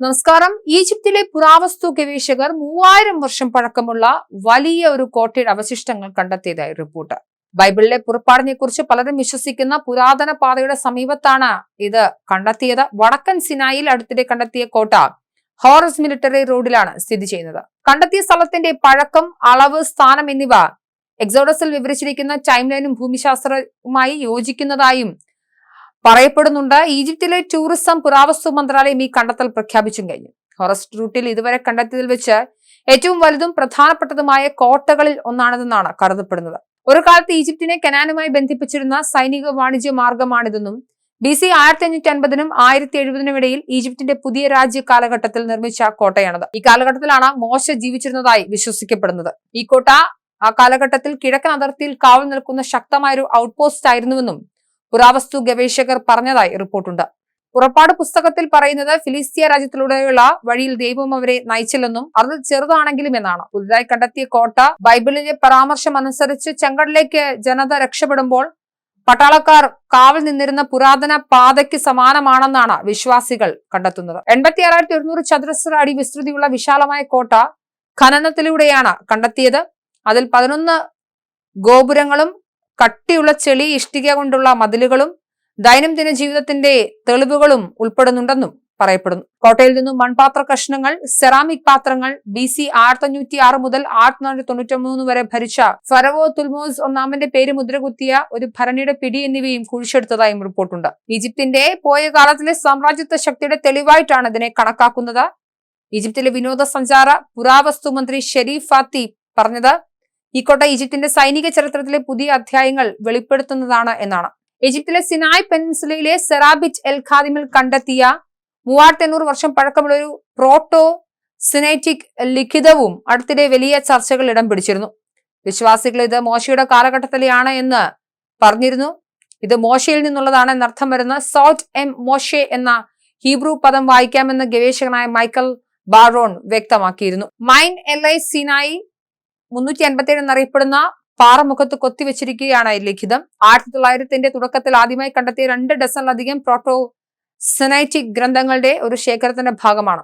നമസ്കാരം. ഈജിപ്തിലെ പുരാവസ്തു ഗവേഷകർ 3000 വർഷം പഴക്കമുള്ള വലിയ ഒരു കോട്ടയുടെ അവശിഷ്ടങ്ങൾ കണ്ടെത്തിയതായി റിപ്പോർട്ട്. ബൈബിളിലെ പുറപ്പാടിനെ കുറിച്ച് പലരും വിശ്വസിക്കുന്ന പുരാതന പാതയുടെ സമീപത്താണ് ഇത് കണ്ടെത്തിയത്. വടക്കൻ സിനായിൽ അടുത്തിടെ കണ്ടെത്തിയ കോട്ട ഹോറസ് മിലിറ്ററി റോഡിലാണ് സ്ഥിതി ചെയ്യുന്നത്. കണ്ടെത്തിയ സ്ഥലത്തിന്റെ പഴക്കം, അളവ്, സ്ഥാനം എന്നിവ എക്സോഡസിൽ വിവരിച്ചിരിക്കുന്ന ടൈം ലൈനും ഭൂമിശാസ്ത്രവുമായി യോജിക്കുന്നതായും പറയപ്പെടുന്നുണ്ട്. ഈജിപ്തിലെ ടൂറിസം പുരാവസ്തു മന്ത്രാലയം ഈ കണ്ടെത്തൽ പ്രഖ്യാപിച്ചും കഴിഞ്ഞു. ഹോറസ് റൂട്ടിൽ ഇതുവരെ കണ്ടെത്തിയതിൽ വെച്ച് ഏറ്റവും വലുതും പ്രധാനപ്പെട്ടതുമായ കോട്ടകളിൽ ഒന്നാണിതെന്നാണ് കരുതപ്പെടുന്നത്. ഒരു കാലത്ത് ഈജിപ്തിനെ കനാനുമായി ബന്ധിപ്പിച്ചിരുന്ന സൈനിക വാണിജ്യ മാർഗമാണിതെന്നും BC 1550-നും 1070-നും ഇടയിൽ ഈജിപ്തിന്റെ പുതിയ രാജ്യ കാലഘട്ടത്തിൽ നിർമ്മിച്ച കോട്ടയാണത്. ഈ കാലഘട്ടത്തിലാണ് മോശ ജീവിച്ചിരുന്നതായി വിശ്വസിക്കപ്പെടുന്നത്. ഈ കോട്ട ആ കാലഘട്ടത്തിൽ കിഴക്കൻ അതിർത്തിയിൽ കാവൽ നിൽക്കുന്ന ശക്തമായൊരു ഔട്ട്പോസ്റ്റ് ആയിരുന്നുവെന്നും പുരാവസ്തു ഗവേഷകർ പറഞ്ഞതായി റിപ്പോർട്ടുണ്ട്. പുറപ്പാട് പുസ്തകത്തിൽ പറയുന്നത് ഫിലിസ്തീയ രാജ്യത്തിലൂടെയുള്ള വഴിയിൽ ദൈവം അവരെ നയിച്ചില്ലെന്നും അത് ചെറുതാണെങ്കിലും എന്നാണ്. പുതുതായി കണ്ടെത്തിയ കോട്ട ബൈബിളിലെ പരാമർശം അനുസരിച്ച് ചെങ്കടലിലേക്ക് ജനത രക്ഷപ്പെടുമ്പോൾ പട്ടാളക്കാർ കാവൽ നിന്നിരുന്ന പുരാതന പാതയ്ക്ക് സമാനമാണെന്നാണ് വിശ്വാസികൾ കണ്ടെത്തുന്നത്. 86,100 ചതുരശ്ര അടി വിസ്തൃതിയുള്ള വിശാലമായ കോട്ട ഖനനത്തിലൂടെയാണ് കണ്ടെത്തിയത്. അതിൽ 11 ഗോപുരങ്ങളും കട്ടിയുള്ള ചെളി ഇഷ്ടിക കൊണ്ടുള്ള മതിലുകളും ദൈനംദിന ജീവിതത്തിന്റെ തെളിവുകളും ഉൾപ്പെടുന്നുണ്ടെന്നും പറയപ്പെടുന്നു. കോട്ടയിൽ നിന്നും മൺപാത്ര കഷ്ണങ്ങൾ, സെറാമിക് പാത്രങ്ങൾ, BC 1506 മുതൽ 1493 വരെ ഭരിച്ച ഫറവോ തുൽമോസ് ഒന്നാമന്റെ പേര് മുദ്രകുത്തിയ ഒരു ഭരണിയുടെ പിടി എന്നിവയും കുഴിച്ചെടുത്തതായും റിപ്പോർട്ടുണ്ട്. ഈജിപ്തിന്റെ പോയ കാലത്തിലെ സാമ്രാജ്യത്വ ശക്തിയുടെ തെളിവായിട്ടാണ് ഇതിനെ കണക്കാക്കുന്നത്. ഈജിപ്തിലെ വിനോദസഞ്ചാര പുരാവസ്തു മന്ത്രി ഷെരീഫ് ഫാത്തി പറഞ്ഞത് ഈ കോട്ട ഈജിപ്തിന്റെ സൈനിക ചരിത്രത്തിലെ പുതിയ അധ്യായങ്ങൾ വെളിപ്പെടുത്തുന്നതാണ് എന്നാണ്. ഈജിപ്തിലെ സിനായ് പെനിൻസുലയിലെ സെറാബിറ്റ് എൽ ഖാദിമിൽ കണ്ടെത്തിയ 3800 വർഷം പഴക്കമുള്ള ഒരു പ്രോട്ടോ സിനൈറ്റിക് ലിഖിതവും അടുത്തിടെ വലിയ ചർച്ചകൾ ഇടം പിടിച്ചിരുന്നു. വിശ്വാസികൾ ഇത് മോശയുടെ കാലഘട്ടത്തിലെയാണ് എന്ന് പറഞ്ഞിരുന്നു. ഇത് മോശയിൽ നിന്നുള്ളതാണ് എന്നർത്ഥം വരുന്ന സോട്ട് എം മോഷെ എന്ന ഹീബ്രു പദം വായിക്കാമെന്ന് ഗവേഷകനായ മൈക്കൽ ബാറോൺ വ്യക്തമാക്കിയിരുന്നു. മൈൻ എൽ സിനായി 357 എന്നറിയപ്പെടുന്ന പാറമുഖത്ത് കൊത്തിവെച്ചിരിക്കുകയാണ് ഈ ലിഖിതം. 1900-ന്റെ തുടക്കത്തിൽ ആദ്യമായി കണ്ടെത്തിയ 2 ഡസനിലധികം പ്രോട്ടോ സെനൈറ്റിക് ഗ്രന്ഥങ്ങളുടെ ഒരു ശേഖരത്തിന്റെ ഭാഗമാണ്.